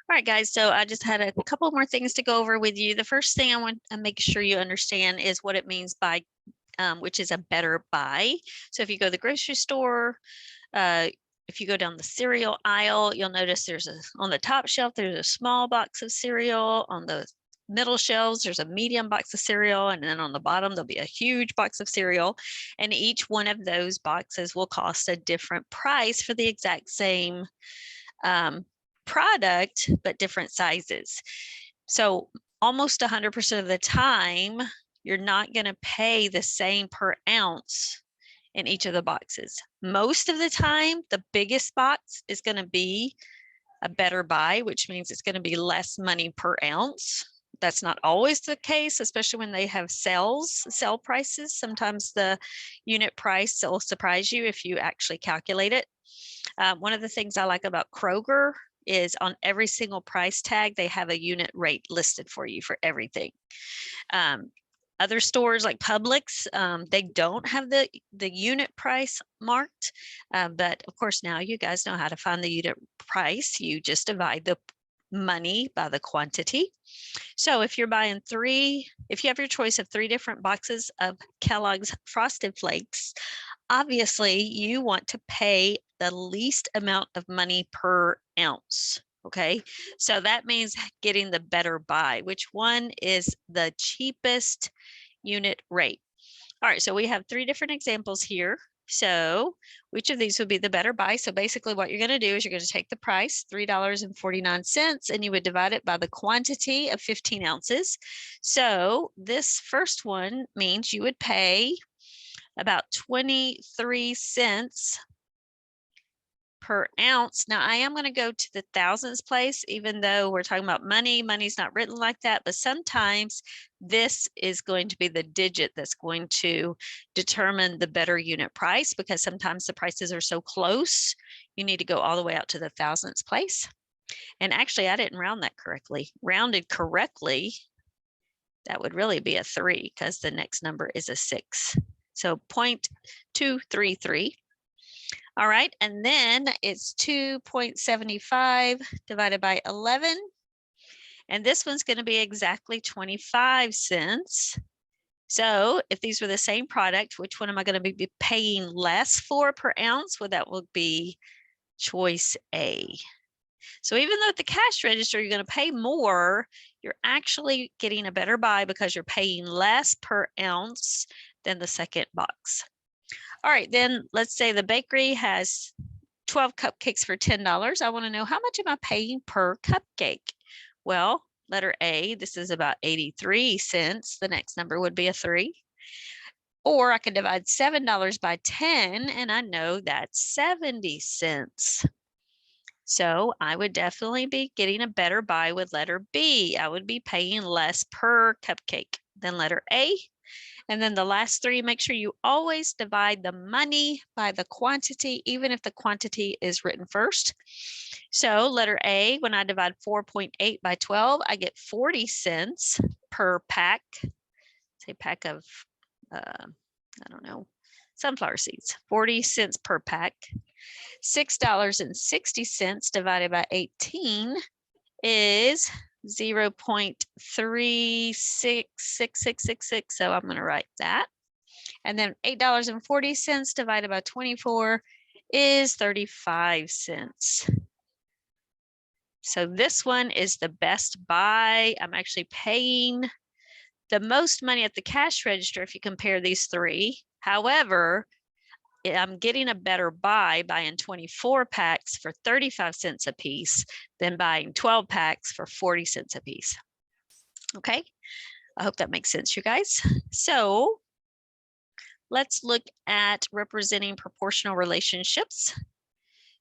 All right, guys, so I just had a couple more things to go over with you. The first thing I want to make sure you understand is what it means by, which is a better buy. So if you go to the grocery store, if you go down the cereal aisle, you'll notice on the top shelf, there's a small box of cereal. On the middle shelves, there's a medium box of cereal. And then on the bottom, there'll be a huge box of cereal. And each one of those boxes will cost a different price for the exact same product, but different sizes. So almost 100% of the time, you're not going to pay the same per ounce in each of the boxes. Most of the time, the biggest box is going to be a better buy, which means it's going to be less money per ounce. That's not always the case, especially when they have sell prices. Sometimes the unit price will surprise you if you actually calculate it. One of the things I like about Kroger is on every single price tag, they have a unit rate listed for you for everything. Other stores like Publix, they don't have the unit price marked, but of course now you guys know how to find the unit price. You just divide the money by the quantity. So if you're buying if you have your choice of 3 different boxes of Kellogg's Frosted Flakes, obviously you want to pay the least amount of money per ounce. Okay, so that means getting the better buy. Which one is the cheapest unit rate? All right, so we have 3 different examples here. So which of these would be the better buy? So basically what you're going to do is you're going to take the price, $3.49, and you would divide it by the quantity of 15 ounces. So this first one means you would pay about 23 cents per ounce. Now I am going to go to the thousands place, even though we're talking about money. Money's not written like that, but sometimes this is going to be the digit that's going to determine the better unit price, because sometimes the prices are so close, you need to go all the way out to the thousands place. And actually, I didn't round that correctly. Rounded correctly, that would really be a 3 because the next number is a 6. So 0.233. All right, and then it's 2.75 divided by 11. And this one's going to be exactly 25 cents. So if these were the same product, which one am I going to be paying less for per ounce? Well, that will be choice A. So even though at the cash register, you're going to pay more, you're actually getting a better buy because you're paying less per ounce than the second box. All right, then let's say the bakery has 12 cupcakes for $10. I want to know, how much am I paying per cupcake? Well, letter A, this is about 83 cents. The next number would be a 3. Or I can divide $7 by 10, and I know that's 70 cents. So I would definitely be getting a better buy with letter B. I would be paying less per cupcake than letter A. And then the last 3, make sure you always divide the money by the quantity, even if the quantity is written first. So letter A, when I divide 4.8 by 12, I get 40 cents per pack. Say pack of, I don't know, sunflower seeds, 40 cents per pack. $6.60 divided by 18 is 0.366666. So I'm going to write that. And then $8.40 divided by 24 is 35 cents. So this one is the best buy. I'm actually paying the most money at the cash register if you compare these 3. However, I'm getting a better buy buying 24 packs for 35 cents a piece than buying 12 packs for 40 cents a piece. Okay, I hope that makes sense, you guys. So let's look at representing proportional relationships.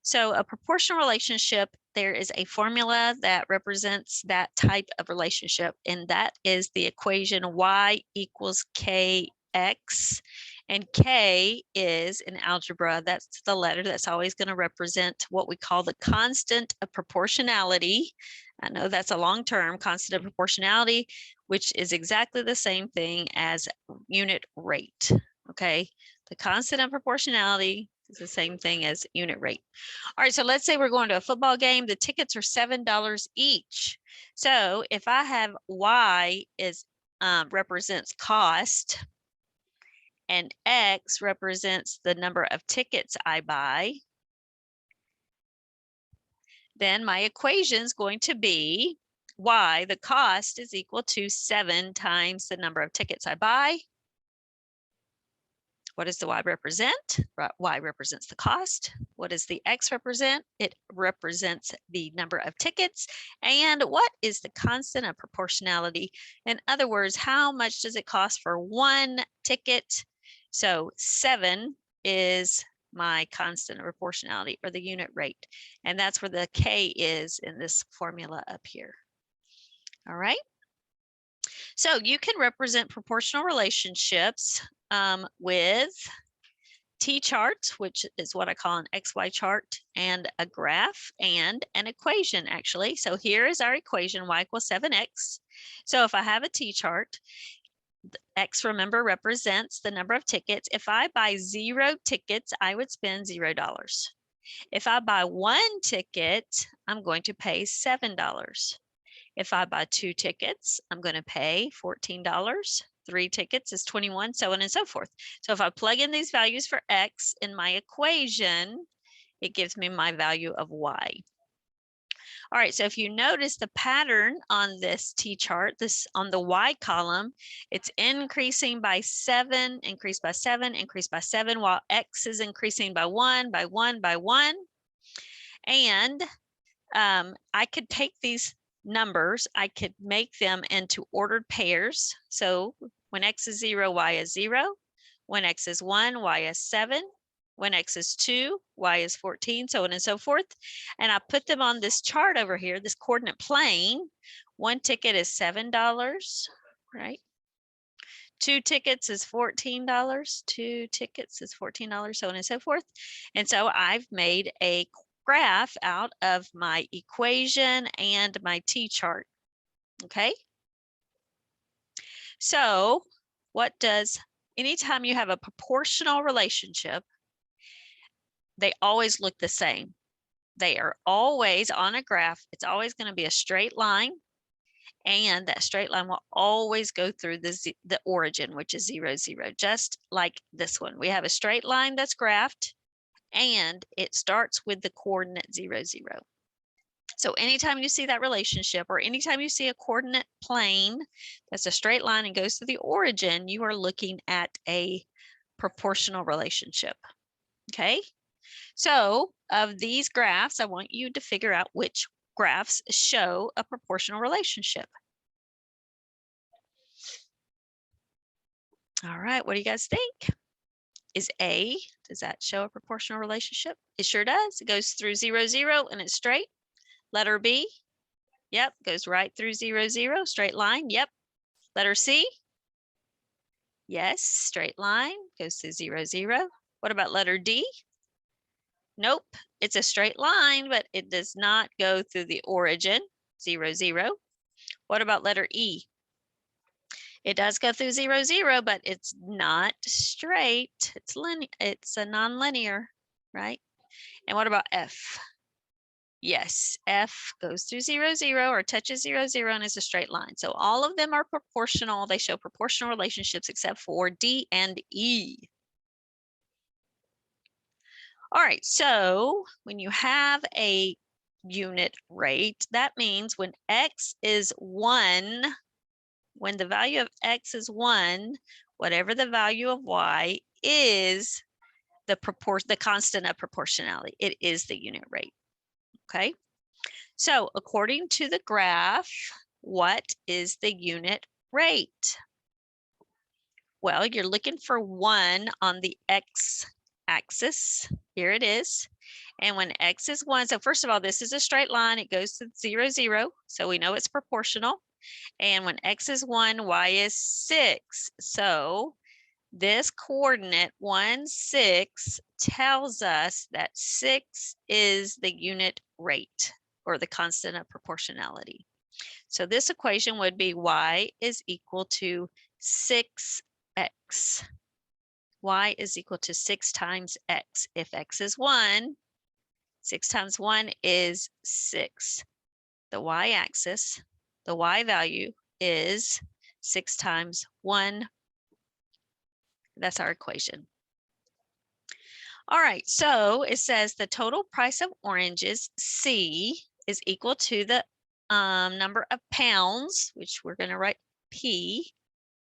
So a proportional relationship, there is a formula that represents that type of relationship, and that is the equation y equals kx. And K is in algebra, that's the letter that's always going to represent what we call the constant of proportionality. I know that's a long term, constant of proportionality, which is exactly the same thing as unit rate. Okay, the constant of proportionality It's the same thing as unit rate. All right, so let's say we're going to a football game. The tickets are $7 each. So if I have Y is represents cost and X represents the number of tickets I buy, then my equation is going to be Y, the cost is equal to 7 times the number of tickets I buy. What does the Y represent? Y represents the cost. What does the X represent? It represents the number of tickets. And what is the constant of proportionality? In other words, how much does it cost for one ticket? So 7 is my constant of proportionality, or the unit rate. And that's where the K is in this formula up here. All right. So you can represent proportional relationships with T-charts, which is what I call an XY chart, and a graph and an equation, actually. So here is our equation, Y equals 7X. So if I have a T-chart, X, remember, represents the number of tickets. If I buy 0 tickets, I would spend $0. If I buy 1 ticket, I'm going to pay $7. If I buy 2 tickets, I'm going to pay $14. 3 tickets is 21, so on and so forth. So if I plug in these values for X in my equation, it gives me my value of Y. All right, so if you notice the pattern on this T-chart, this on the Y column, it's increasing by 7, increase by 7, increase by 7, while X is increasing by 1, by 1, by 1. And I could take these numbers, I could make them into ordered pairs. So when X is 0, Y is 0. When X is 1, Y is 7. When X is 2, Y is 14, so on and so forth. And I put them on this chart over here, this coordinate plane. 1 ticket is $7, right? 2 tickets is $14. 2 tickets is $14, so on and so forth. And so I've made a graph out of my equation and my T-chart, okay? So what does, anytime you have a proportional relationship, they always look the same. They are always on a graph. It's always going to be a straight line. And that straight line will always go through the origin, which is 0, 0, just like this one. We have a straight line that's graphed, and it starts with the coordinate 0, 0. So anytime you see that relationship, or anytime you see a coordinate plane that's a straight line and goes to the origin, you are looking at a proportional relationship. Okay. So of these graphs, I want you to figure out which graphs show a proportional relationship. All right, what do you guys think? Is A, does that show a proportional relationship? It sure does. It goes through 0, 0 and it's straight. Letter B, yep, goes right through 0, 0, straight line, yep. Letter C, yes, straight line, goes through 0, 0. What about letter D? Nope, it's a straight line, but it does not go through the origin, 0, 0. What about letter E? It does go through 0, 0, but it's not straight. It's a non-linear, right? And what about F? Yes, F goes through 0, 0 or touches 0, 0 and is a straight line. So all of them are proportional. They show proportional relationships except for D and E. All right, so when you have a unit rate, that means when X is 1, when the value of X is 1, whatever the value of Y is, the constant of proportionality, it is the unit rate. Okay, so according to the graph, what is the unit rate? Well, you're looking for 1 on the X axis. Here it is. And when X is 1, so first of all, this is a straight line. It goes to 0, 0. So we know it's proportional. And when X is 1, Y is 6. So this coordinate 1, 6 tells us that 6 is the unit rate, or the constant of proportionality. So this equation would be Y is equal to 6X. y is equal to 6 times x. If x is 1, 6 times 1 is 6. The y-axis, the y value is 6 times 1. That's our equation. All right, so it says the total price of oranges, C, is equal to the number of pounds, which we're going to write P,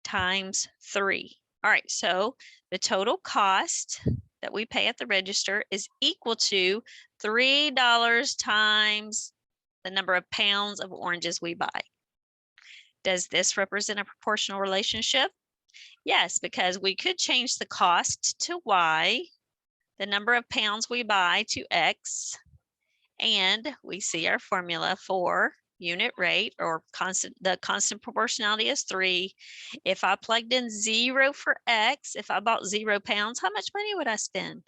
times 3. All right, so the total cost that we pay at the register is equal to $3 times the number of pounds of oranges we buy. Does this represent a proportional relationship? Yes, because we could change the cost to Y, the number of pounds we buy to X, and we see our formula for unit rate or the constant proportionality is 3. If I plugged in 0 for X, if I bought 0 pounds, how much money would I spend?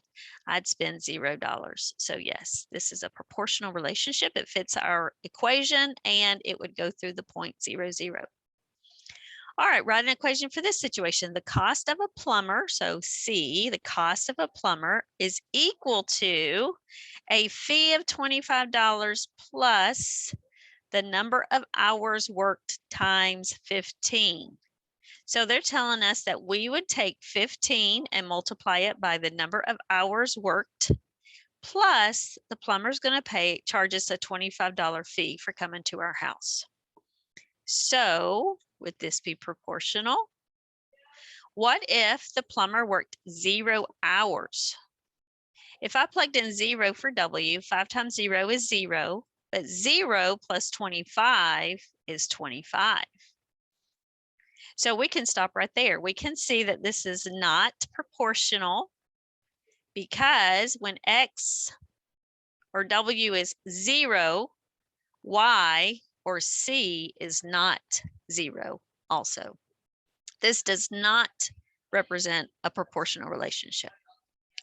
I'd spend $0. So yes, this is a proportional relationship. It fits our equation and it would go through the point 0, 0. All right, write an equation for this situation. The cost of a plumber, so C, the cost of a plumber is equal to a fee of $25 plus the number of hours worked times 15. So they're telling us that we would take 15 and multiply it by the number of hours worked, plus the plumber's going to charge us a $25 fee for coming to our house. So would this be proportional? What if the plumber worked 0 hours? If I plugged in 0 for W, 5 times 0 is 0, but 0 plus 25 is 25. So we can stop right there. We can see that this is not proportional because when X or W is 0, Y or C is not 0 also. This does not represent a proportional relationship,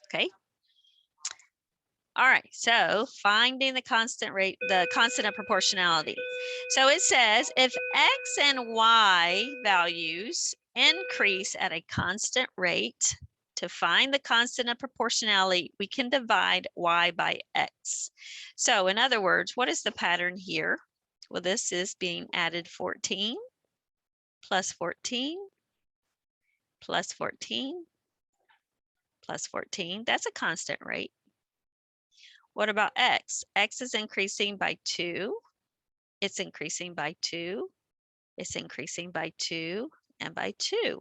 okay? All right, so finding the constant rate, the constant of proportionality. So it says if X and Y values increase at a constant rate, to find the constant of proportionality, we can divide Y by X. So in other words, what is the pattern here? Well, this is being added 14 plus 14 plus 14 plus 14. That's a constant rate. What about X? X is increasing by 2. It's increasing by 2. It's increasing by 2 and by 2.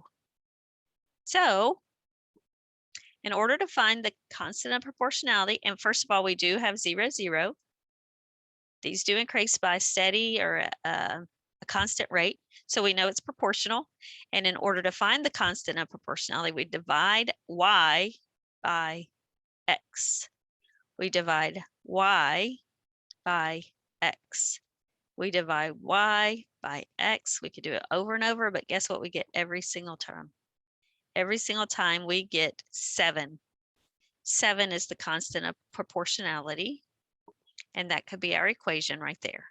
So in order to find the constant of proportionality, and first of all, we do have 0, 0. These do increase by steady or a constant rate. So we know it's proportional. And in order to find the constant of proportionality, we divide Y by X. We divide Y by X. We divide Y by X. We could do it over and over, but guess what we get every single time? Every single time we get 7. 7 is the constant of proportionality, and that could be our equation right there.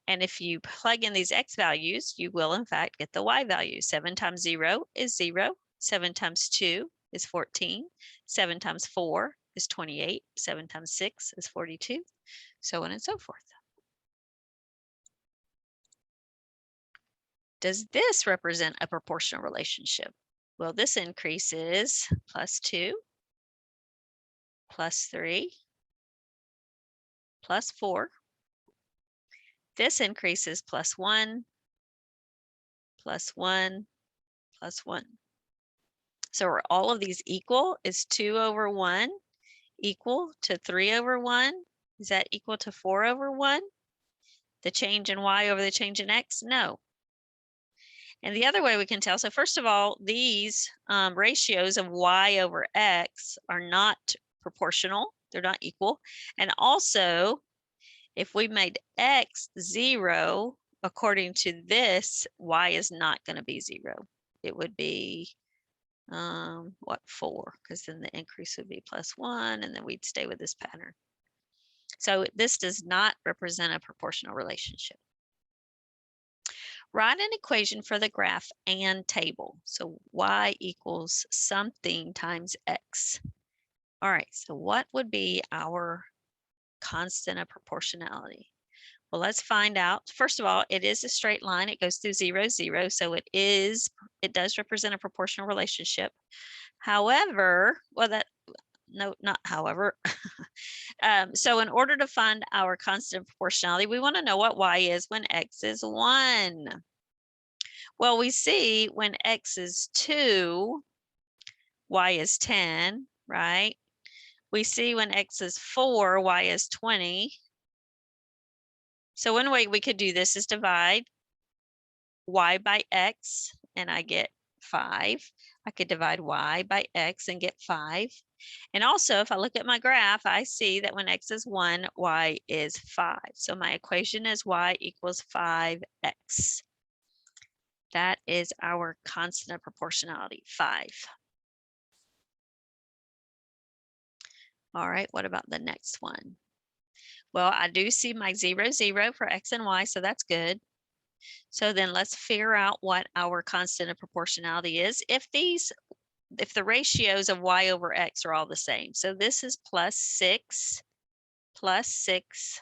And if you plug in these X values, you will in fact get the Y value. 7 times 0 is 0. 7 times 2 is 14. 7 times 4 is 28. 7 times 6 is 42, so on and so forth. Does this represent a proportional relationship? Well, this increase is plus 2, plus 3, plus 4. This increase is plus 1, plus 1, plus 1. So are all of these equal? Is 2 over 1 equal to 3 over 1? Is that equal to 4 over 1? The change in Y over the change in X? No. And the other way we can tell, so first of all, these ratios of Y over X are not proportional. They're not equal. And also, if we made X 0, according to this, Y is not going to be 0. It would be, 4? Because then the increase would be plus 1, and then we'd stay with this pattern. So this does not represent a proportional relationship. Write an equation for the graph and table. So y equals something times x. All right, so what would be our constant of proportionality? Well, let's find out. First of all, it is a straight line. It goes through 0, 0. So it does represent a proportional relationship. However, well, no, not however. So in order to find our constant of proportionality, we want to know what y is when x is 1. Well, we see when x is 2, y is 10, right? We see when x is 4, y is 20. So one way we could do this is divide y by x, and I get 5. I could divide y by x and get 5. And also, if I look at my graph, I see that when x is 1, y is 5. So my equation is y equals 5x. That is our constant of proportionality, 5. All right, what about the next one? Well, I do see my 0, 0 for x and y, so that's good. So then let's figure out what our constant of proportionality is if the ratios of y over x are all the same. So this is plus 6, plus 6,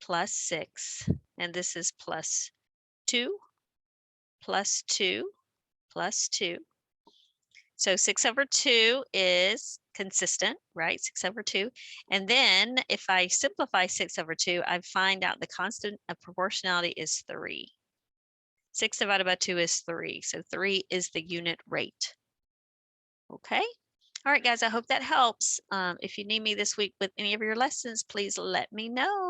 plus 6, and this is plus 2, plus 2, plus 2. So 6 over 2 is consistent, right? 6 over 2. And then if I simplify 6 over 2, I find out the constant of proportionality is 3. 6 divided by 2 is 3. So 3 is the unit rate. Okay. All right, guys, I hope that helps. If you need me this week with any of your lessons, please let me know.